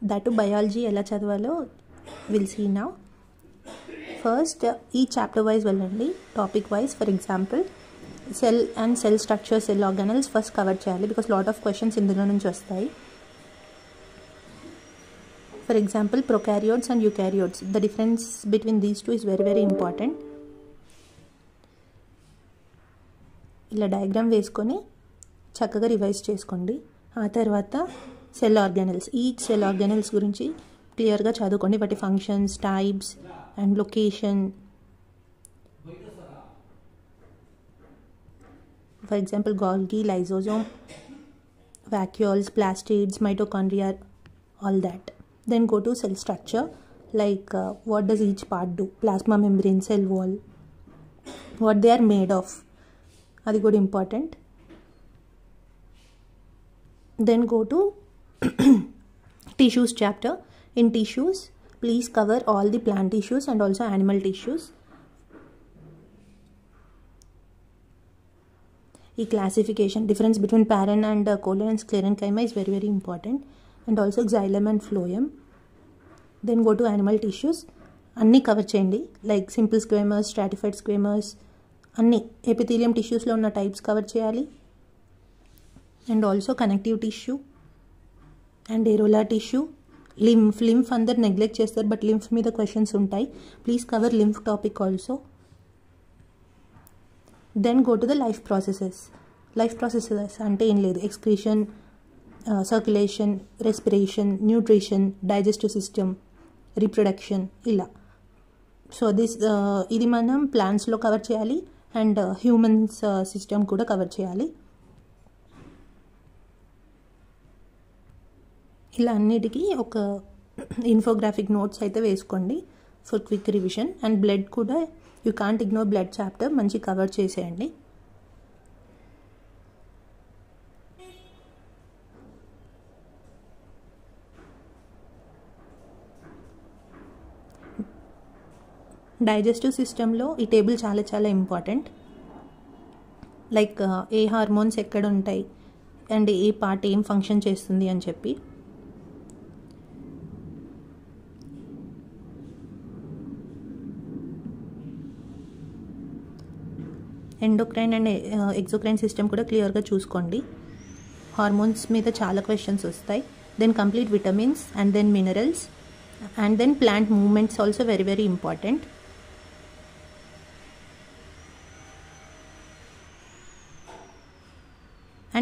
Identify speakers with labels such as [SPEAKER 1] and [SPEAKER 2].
[SPEAKER 1] that to biology ఎలా చదవాలో will see now. First ఈ చాప్టర్ వైజ్ వెళ్ళండి, topic wise. For example cell and cell structure, cell organelles first cover చేయాలి because lot of questions ఇందులో నుంచి వస్తాయి. For example prokaryotes and eukaryotes, the difference between these two is very very important. ఇలా diagram వేసుకొని చక్కగా revise చేసుకోండి. ఆ తర్వాత సెల్ ఆర్గానల్స్, ఈ సెల్ ఆర్గానల్స్ గురించి క్లియర్గా చదువుకోండి, వాటి functions, types and location. For example Golgi, lysosome, vacuoles, plastids, mitochondria, all that. Then go to cell structure, like what does each part do, plasma membrane, cell wall, what they are made of, adi good important. Then go to tissues chapter. In tissues, please cover all the plant tissues and also animal tissues. ఈ classification, difference between parent and colon and sclerenchyma is very very important, and also xylem and phloem. Then go to animal tissues, అన్నీ cover చేయండి, like simple squamous, stratified squamous, అన్నీ epithelium టిష్యూస్లో ఉన్న types cover చేయాలి. And also connective tissue and areolar tissue, lymph అందరు neglect చేస్తారు, but lymph మీద questions ఉంటాయి. Please cover lymph topic also. Then go to the life processes. Life processes అంటే ఏం లేదు, excretion, circulation, respiration, nutrition, digestive system, reproduction, ఇలా. So ఇది మనం ప్లాంట్స్లో కవర్ చేయాలి అండ్ హ్యూమన్స్ సిస్టమ్ కూడా కవర్ చేయాలి. ఇలా అన్నిటికీ ఒక ఇన్ఫోగ్రాఫిక్ నోట్స్ అయితే వేసుకోండి for quick revision. And blood కూడా, you can't ignore blood chapter, మంచి కవర్ చేసేయండి. డైజెస్టివ్ సిస్టంలో ఈ టేబుల్ చాలా చాలా ఇంపార్టెంట్, లైక్ ఏ హార్మోన్స్ ఎక్కడ ఉంటాయి అండ్ ఏ పార్ట్ ఏం ఫంక్షన్ చేస్తుంది అని చెప్పి. ఎండోక్రైన్ అండ్ ఎగ్జోక్రైన్ సిస్టమ్ కూడా క్లియర్గా చూసుకోండి. హార్మోన్స్ మీద చాలా క్వశ్చన్స్ వస్తాయి. Then complete vitamins and then minerals and then plant movements also very very important.